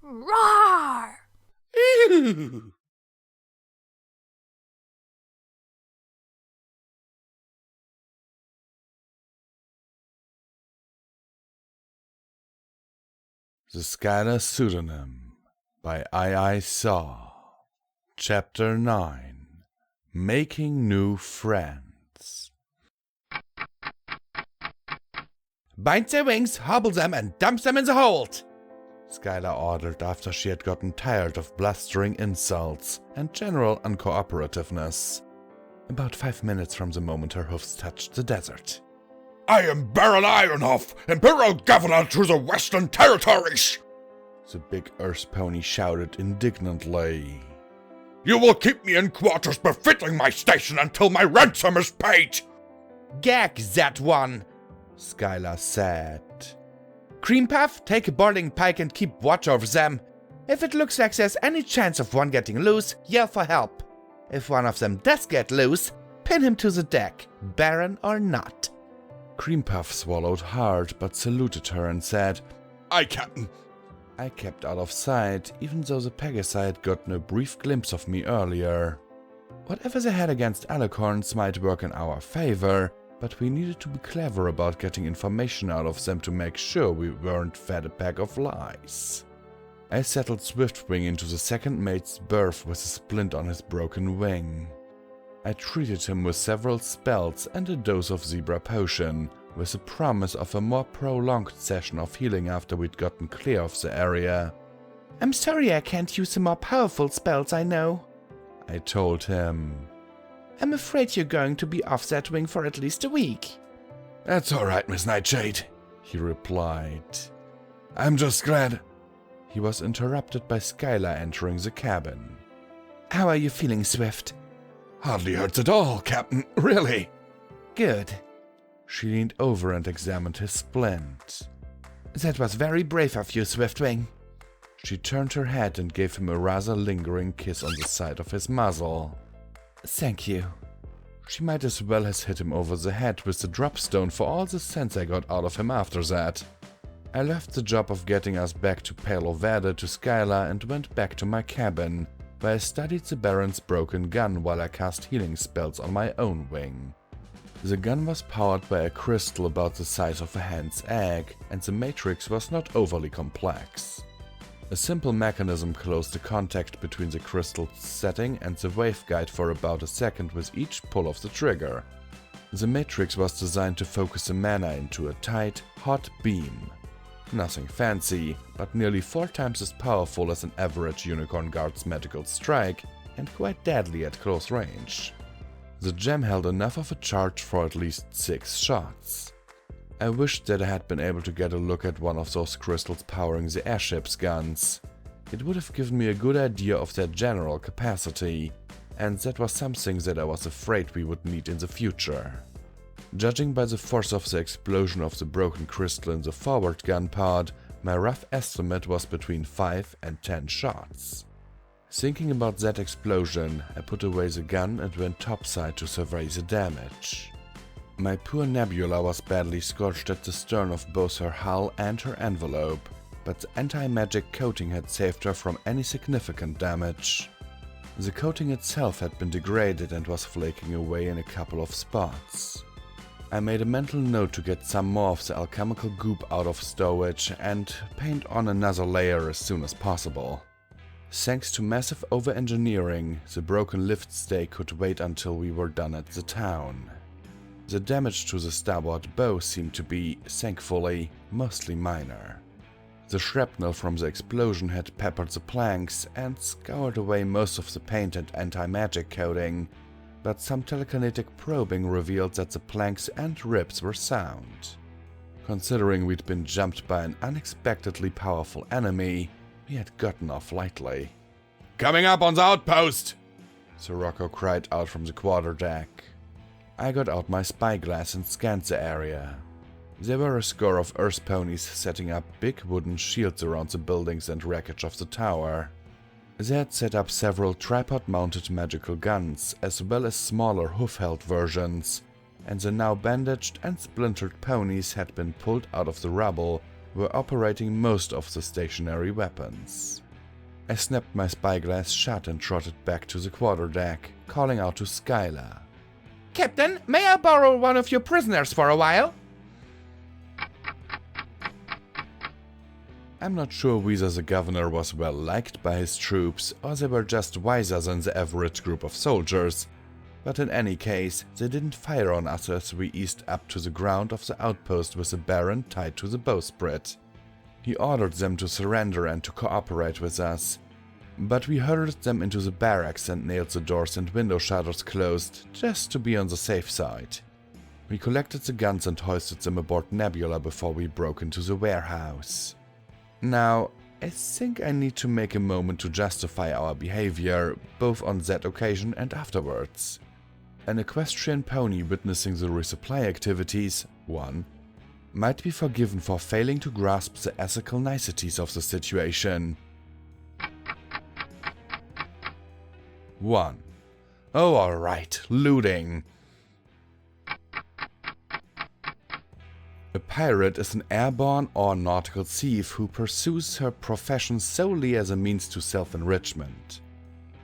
Roar! Ew. The Skyla Pseudonym by iisaw. Chapter 9. Making New Friends. Bind their wings, hobble them, and dump them in the hold! Skyla ordered after she had gotten tired of blustering insults and general uncooperativeness. About 5 minutes from the moment her hoofs touched the desert. I am Baron Ironhoof, Imperial Governor to the Western Territories! The big Earth pony shouted indignantly. You will keep me in quarters befitting my station until my ransom is paid! Gag that one, Skyla said. Cream Puff, take a boarding pike and keep watch over them. If it looks like there's any chance of one getting loose, yell for help. If one of them does get loose, pin him to the deck, Baron or not. Cream Puff swallowed hard but saluted her and said, Aye, Captain. I kept out of sight, even though the Pegasi had gotten a brief glimpse of me earlier. Whatever they had against alicorns might work in our favor, but we needed to be clever about getting information out of them to make sure we weren't fed a pack of lies. I settled Swiftwing into the second mate's berth with a splint on his broken wing. I treated him with several spells and a dose of zebra potion, with the promise of a more prolonged session of healing after we'd gotten clear of the area. I'm sorry I can't use the more powerful spells I know, I told him. I'm afraid you're going to be off that wing for at least a week. That's alright, Miss Nightshade, he replied. I'm just glad. He was interrupted by Skyla entering the cabin. How are you feeling, Swift? Hardly hurts at all, Captain, really. Good. She leaned over and examined his splint. That was very brave of you, Swiftwing. She turned her head and gave him a rather lingering kiss on the side of his muzzle. Thank you. She might as well have hit him over the head with the dropstone for all the sense I got out of him after that. I left the job of getting us back to Palo Verde to Skyla and went back to my cabin, where I studied the Baron's broken gun while I cast healing spells on my own wing. The gun was powered by a crystal about the size of a hen's egg, and the matrix was not overly complex. A simple mechanism closed the contact between the crystal's setting and the waveguide for about a second with each pull of the trigger. The matrix was designed to focus the mana into a tight, hot beam. Nothing fancy, but nearly 4 times as powerful as an average Unicorn Guard's magical strike, and quite deadly at close range. The gem held enough of a charge for at least 6 shots. I wished that I had been able to get a look at one of those crystals powering the airship's guns. It would have given me a good idea of their general capacity, and that was something that I was afraid we would need in the future. Judging by the force of the explosion of the broken crystal in the forward gun pod, my rough estimate was between 5 and 10 shots. Thinking about that explosion, I put away the gun and went topside to survey the damage. My poor Nebula was badly scorched at the stern of both her hull and her envelope, but the anti-magic coating had saved her from any significant damage. The coating itself had been degraded and was flaking away in a couple of spots. I made a mental note to get some more of the alchemical goop out of stowage and paint on another layer as soon as possible. Thanks to massive over-engineering, the broken lift stay could wait until we were done at the town. The damage to the starboard bow seemed to be, thankfully, mostly minor. The shrapnel from the explosion had peppered the planks and scoured away most of the paint and anti-magic coating, but some telekinetic probing revealed that the planks and ribs were sound. Considering we'd been jumped by an unexpectedly powerful enemy, we had gotten off lightly. Coming up on the outpost! Sirocco cried out from the quarterdeck. I got out my spyglass and scanned the area. There were a score of Earth ponies setting up big wooden shields around the buildings and wreckage of the tower. They had set up several tripod-mounted magical guns, as well as smaller hoof-held versions, and the now bandaged and splintered ponies had been pulled out of the rubble were operating most of the stationary weapons. I snapped my spyglass shut and trotted back to the quarterdeck, calling out to Skyla. "Captain, may I borrow one of your prisoners for a while?" I'm not sure whether the governor was well liked by his troops or they were just wiser than the average group of soldiers, but in any case, they didn't fire on us as we eased up to the ground of the outpost with the Baron tied to the bowsprit. He ordered them to surrender and to cooperate with us, but we herded them into the barracks and nailed the doors and window shutters closed, just to be on the safe side. We collected the guns and hoisted them aboard Nebula before we broke into the warehouse. Now, I think I need to make a moment to justify our behavior, both on that occasion and afterwards. An equestrian pony witnessing the resupply activities, 1, might be forgiven for failing to grasp the ethical niceties of the situation. 1. Oh, alright, looting. A pirate is an airborne or nautical thief who pursues her profession solely as a means to self-enrichment.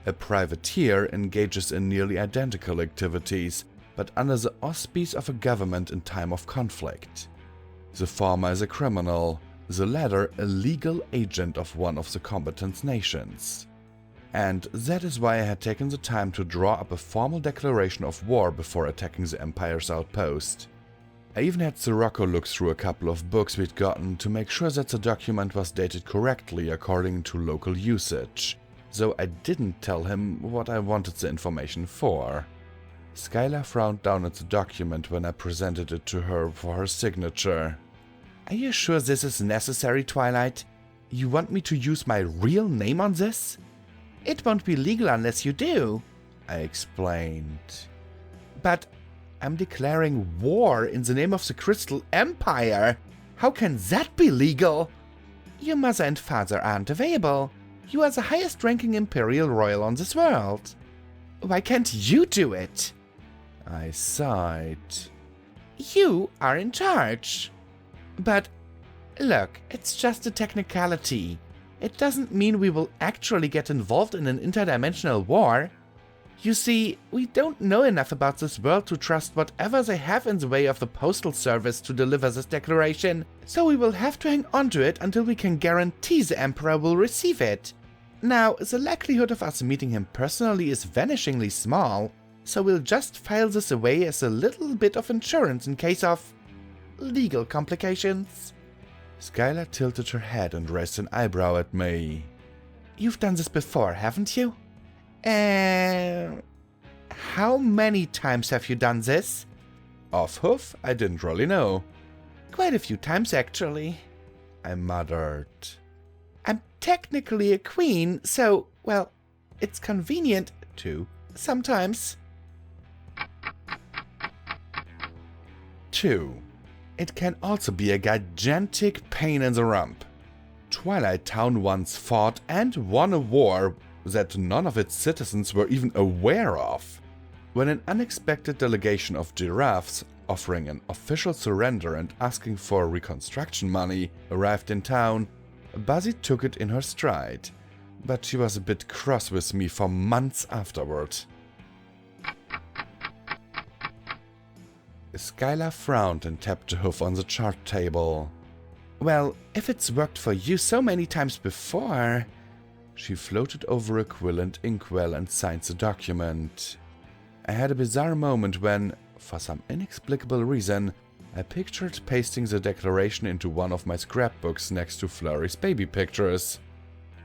A privateer engages in nearly identical activities, but under the auspice of a government in time of conflict. The former is a criminal, the latter a legal agent of one of the combatant nations. And that is why I had taken the time to draw up a formal declaration of war before attacking the Empire's outpost. I even had Sirocco look through a couple of books we'd gotten to make sure that the document was dated correctly according to local usage, though I didn't tell him what I wanted the information for. Skyla frowned down at the document when I presented it to her for her signature. "Are you sure this is necessary, Twilight? You want me to use my real name on this?" "It won't be legal unless you do," I explained. "But I'm declaring war in the name of the Crystal Empire. How can that be legal?" "Your mother and father aren't available. You are the highest-ranking Imperial Royal on this world. Why can't you do it?" I sighed. "You are in charge." "But look, it's just a technicality. It doesn't mean we will actually get involved in an interdimensional war. You see, we don't know enough about this world to trust whatever they have in the way of the postal service to deliver this declaration, so we will have to hang on to it until we can guarantee the Emperor will receive it. Now, the likelihood of us meeting him personally is vanishingly small, so we'll just file this away as a little bit of insurance in case of legal complications." Skyla tilted her head and raised an eyebrow at me. "You've done this before, haven't you?" How many times have you done this?" Off hoof, I didn't really know. "Quite a few times, actually," I muttered. "I'm technically a queen, so, well, it's convenient to sometimes." 2. It can also be a gigantic pain in the rump. Twilight Town once fought and won a war that none of its citizens were even aware of. When an unexpected delegation of giraffes, offering an official surrender and asking for reconstruction money, arrived in town, Buzzy took it in her stride, but she was a bit cross with me for months afterward. Skyla frowned and tapped a hoof on the chart table. "Well, if it's worked for you so many times before..." She floated over a quill and inkwell and signed the document. I had a bizarre moment when, for some inexplicable reason, I pictured pasting the declaration into one of my scrapbooks next to Flurry's baby pictures.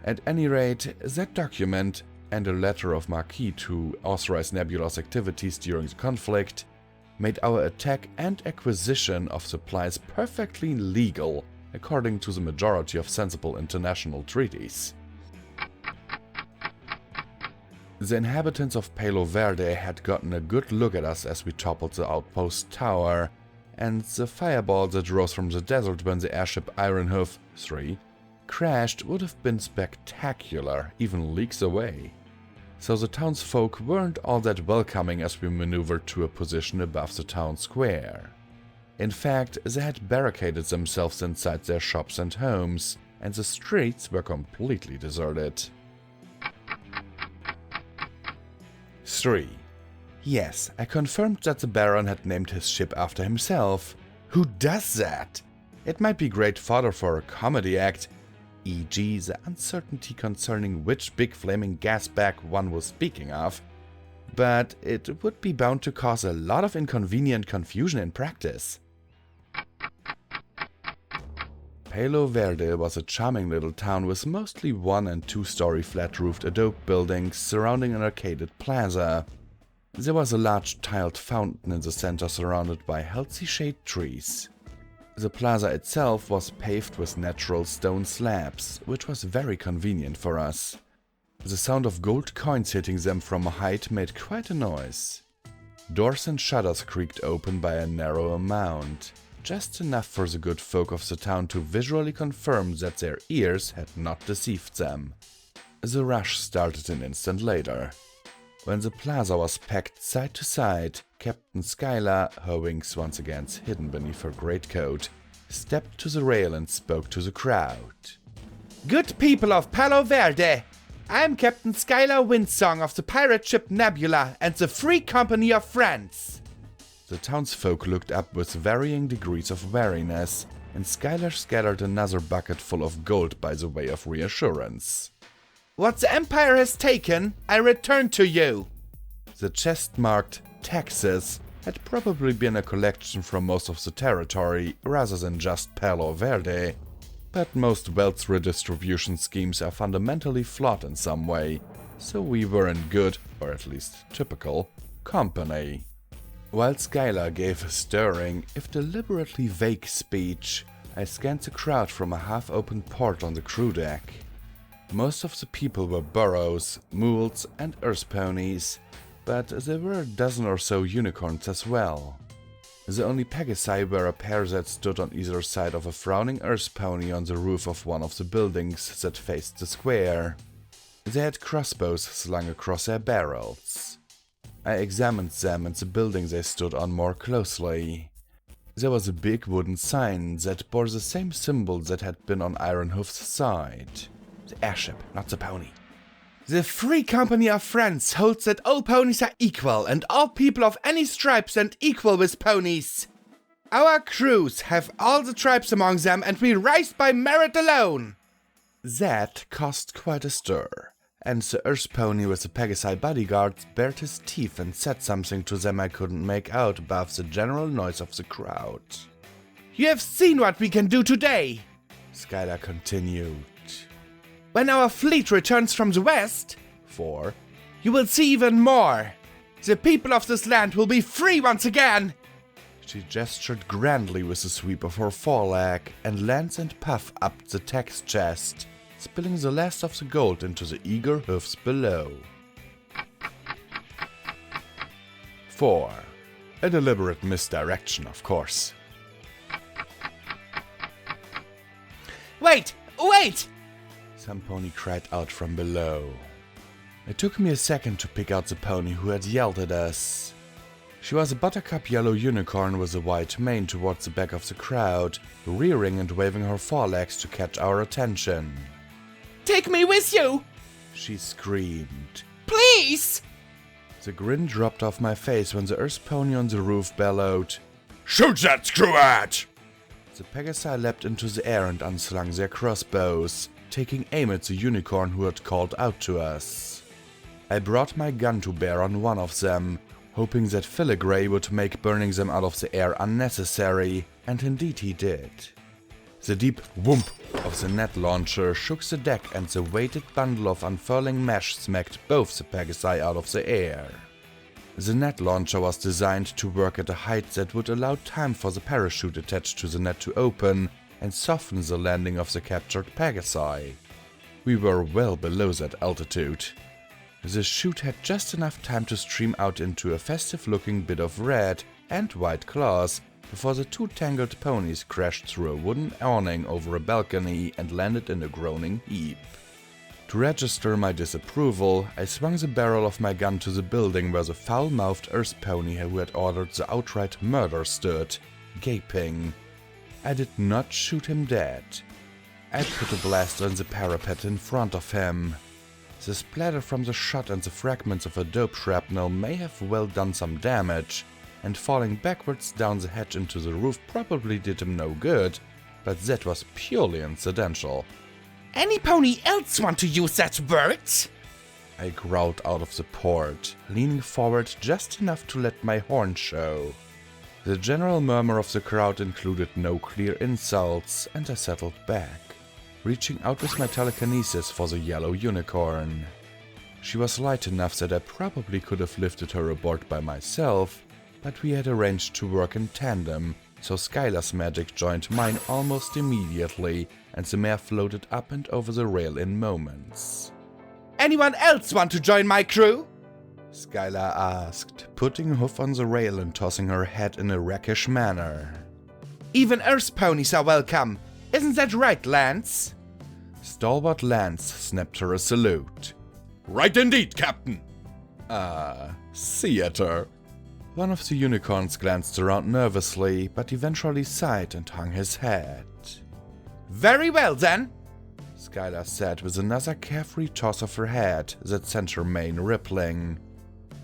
At any rate, that document, and a letter of marque to authorize Nebula's activities during the conflict, made our attack and acquisition of supplies perfectly legal, according to the majority of sensible international treaties. The inhabitants of Palo Verde had gotten a good look at us as we toppled the outpost tower, and the fireball that rose from the desert when the airship Ironhoof 3 crashed would have been spectacular, even leagues away. So the townsfolk weren't all that welcoming as we maneuvered to a position above the town square. In fact, they had barricaded themselves inside their shops and homes, and the streets were completely deserted. 3. Yes, I confirmed that the Baron had named his ship after himself. Who does that? It might be great fodder for a comedy act, e.g. the uncertainty concerning which big flaming gas bag one was speaking of, but it would be bound to cause a lot of inconvenient confusion in practice. Palo Verde was a charming little town with mostly 1- and 2-story flat-roofed adobe buildings surrounding an arcaded plaza. There was a large tiled fountain in the center surrounded by healthy shade trees. The plaza itself was paved with natural stone slabs, which was very convenient for us. The sound of gold coins hitting them from a height made quite a noise. Doors and shutters creaked open by a narrow amount, just enough for the good folk of the town to visually confirm that their ears had not deceived them. The rush started an instant later. When the plaza was packed side to side, Captain Skyla, her wings once again hidden beneath her greatcoat, stepped to the rail and spoke to the crowd. "Good people of Palo Verde! I am Captain Skyla Windsong of the pirate ship Nebula and the Free Company of Friends." The townsfolk looked up with varying degrees of wariness, and Skylar scattered another bucket full of gold by the way of reassurance. "What the Empire has taken, I return to you." The chest marked Texas had probably been a collection from most of the territory rather than just Palo Verde, but most wealth redistribution schemes are fundamentally flawed in some way, so we were in good, or at least typical, company. While Skyla gave a stirring, if deliberately vague speech, I scanned the crowd from a half-open port on the crew deck. Most of the people were burros, mules and earth ponies, but there were a dozen or so unicorns as well. The only Pegasi were a pair that stood on either side of a frowning earth pony on the roof of one of the buildings that faced the square. They had crossbows slung across their barrels. I examined them and the building they stood on more closely. There was a big wooden sign that bore the same symbol that had been on Ironhoof's side. The airship, not the pony. "The Free Company of Friends holds that all ponies are equal and all people of any stripes and equal with ponies. Our crews have all the tribes among them and we rise by merit alone." That caused quite a stir, and the earth pony with the Pegasi bodyguards bared his teeth and said something to them I couldn't make out above the general noise of the crowd. "You have seen what we can do today," Skyla continued. "When our fleet returns from the west, 4, you will see even more. The people of this land will be free once again." She gestured grandly with a sweep of her foreleg, and lance and puff up the text chest, spilling the last of the gold into the eager hoofs below. 4. A deliberate misdirection, of course. "Wait! Wait!" some pony cried out from below. It took me a second to pick out the pony who had yelled at us. She was a buttercup yellow unicorn with a white mane towards the back of the crowd, rearing and waving her forelegs to catch our attention. "Take me with you!" she screamed. "Please!" The grin dropped off my face when the earth pony on the roof bellowed, "Shoot that screw-hat!" The Pegasi leapt into the air and unslung their crossbows, taking aim at the unicorn who had called out to us. I brought my gun to bear on one of them, hoping that Filigree would make burning them out of the air unnecessary, and indeed he did. The deep whoomp of the net launcher shook the deck and the weighted bundle of unfurling mesh smacked both the Pegasi out of the air. The net launcher was designed to work at a height that would allow time for the parachute attached to the net to open and soften the landing of the captured Pegasi. We were well below that altitude. The chute had just enough time to stream out into a festive-looking bit of red and white claws before the two tangled ponies crashed through a wooden awning over a balcony and landed in a groaning heap. To register my disapproval, I swung the barrel of my gun to the building where the foul-mouthed earth pony who had ordered the outright murder stood, gaping. I did not shoot him dead. I put a blaster on the parapet in front of him. The splatter from the shot and the fragments of a dope shrapnel may have well done some damage, and falling backwards down the hatch into the roof probably did him no good, but that was purely incidental. Any pony else want to use that word? I growled out of the port, leaning forward just enough to let my horn show. The general murmur of the crowd included no clear insults, and I settled back, reaching out with my telekinesis for the yellow unicorn. She was light enough that I probably could have lifted her aboard by myself, but we had arranged to work in tandem, so Skyla's magic joined mine almost immediately, and the mare floated up and over the rail in moments. Anyone else want to join my crew? Skyla asked, putting a hoof on the rail and tossing her head in a rakish manner. Even Earth ponies are welcome. Isn't that right, Lance? Stalwart Lance snapped her a salute. Right indeed, Captain. Theater. One of the unicorns glanced around nervously, but eventually sighed and hung his head. Very well, then, Skyla said with another carefree toss of her head that sent her mane rippling.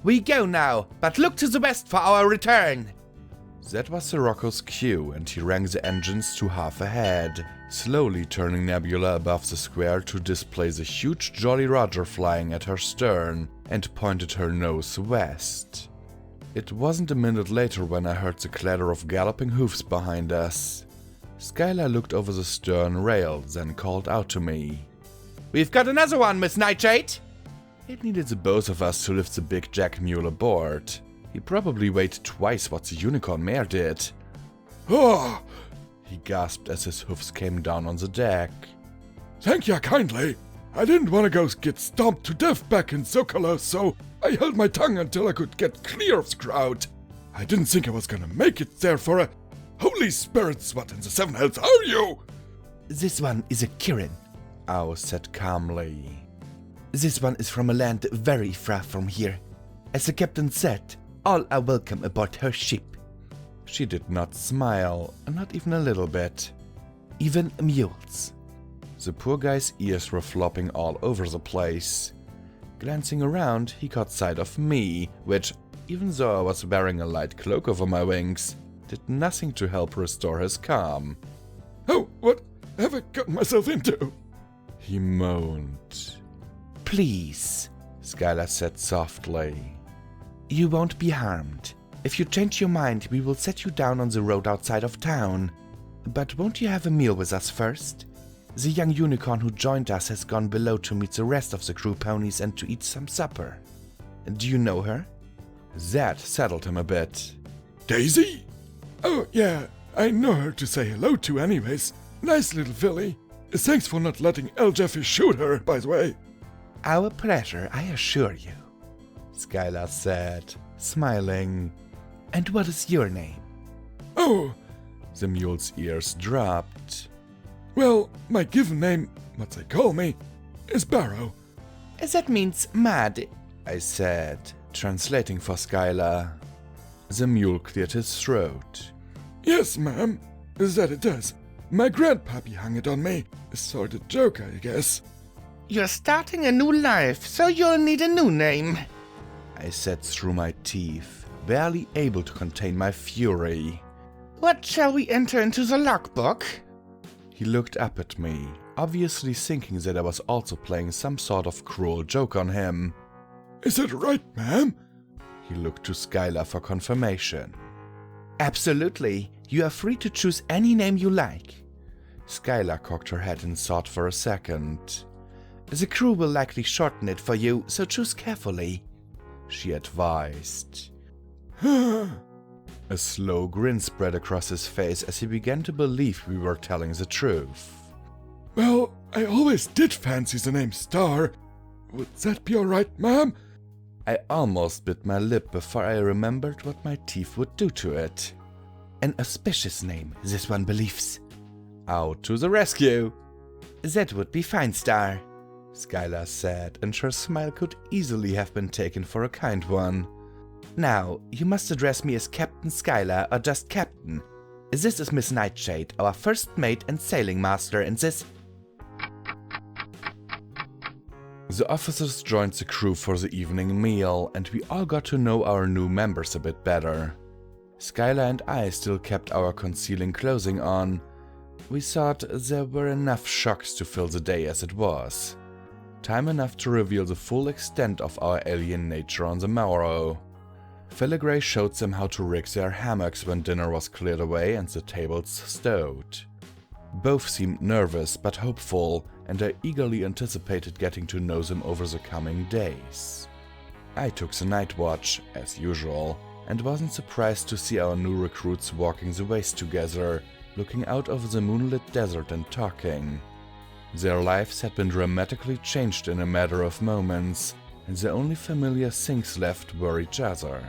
We go now, but look to the west for our return. That was Sirocco's cue, and he rang the engines to half ahead, slowly turning Nebula above the square to display the huge Jolly Roger flying at her stern, and pointed her nose west. It wasn't a minute later when I heard the clatter of galloping hoofs behind us. Skyla looked over the stern rail, then called out to me. We've got another one, Miss Nightshade. It needed the both of us to lift the big jack mule aboard. He probably weighed twice what the unicorn mare did. Oh, He gasped as his hoofs came down on the deck. thank ya kindly. I didn't want to go get stomped to death back in Zocalo, so I held my tongue until I could get clear of the crowd. I didn't think I was gonna make it there for a... Holy spirits, what in the seven hells are you? This one is a Kirin. Ao said calmly. This one is from a land very far from here. As the captain said, all are welcome aboard her ship. She did not smile, not even a little bit. Even mules. The poor guy's ears were flopping all over the place. Glancing around, he caught sight of me, which, even though I was wearing a light cloak over my wings, did nothing to help restore his calm. Oh, what have I gotten myself into? He moaned. Please, Skyla said softly. you won't be harmed. If you change your mind, we will set you down on the road outside of town. But won't you have a meal with us first? The young unicorn who joined us has gone below to meet the rest of the crew ponies and to eat some supper. Do you know her? That settled him a bit. Daisy? Oh, yeah, I know her to say hello to anyways. Nice little filly. Thanks for not letting El Jeffy shoot her, by the way. Our pleasure, I assure you, Skyla said, smiling. And what is your name? Oh, The mule's ears dropped. well, my given name, what they call me, is Barrow. That means mad. I said, translating for Skyla. The mule cleared his throat. Yes, ma'am, that it does. My grandpappy hung it on me. Sort of joke, I guess. You're starting a new life, so you'll need a new name. I said through my teeth, barely able to contain my fury. What shall we enter into the logbook? He looked up at me, obviously thinking that I was also playing some sort of cruel joke on him. Is that right, ma'am? He looked to Skyla for confirmation. Absolutely. You are free to choose any name you like. Skyla cocked her head and thought for a second. The crew will likely shorten it for you, so choose carefully, she advised. A slow grin spread across his face as he began to believe we were telling the truth. Well, I always did fancy the name Star. Would that be alright, ma'am? I almost bit my lip before I remembered what my teeth would do to it. An auspicious name, this one believes. Out to the rescue! That would be fine, Star, Skyla said, and her smile could easily have been taken for a kind one. Now, you must address me as Captain Skyla or just Captain. This is Miss Nightshade, our first mate and sailing master, and this... The officers joined the crew for the evening meal, and we all got to know our new members a bit better. Skyla and I still kept our concealing clothing on. We thought there were enough shocks to fill the day as it was. Time enough to reveal the full extent of our alien nature on the morrow. Filigree showed them how to rig their hammocks when dinner was cleared away and the tables stowed. Both seemed nervous but hopeful, and I eagerly anticipated getting to know them over the coming days. I took the night watch, as usual, and wasn't surprised to see our new recruits walking the waste together, looking out over the moonlit desert and talking. Their lives had been dramatically changed in a matter of moments, and the only familiar things left were each other.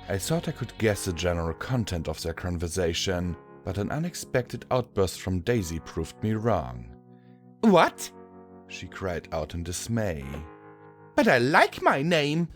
I thought I could guess the general content of their conversation, but an unexpected outburst from Daisy proved me wrong. What? She cried out in dismay. But I like my name!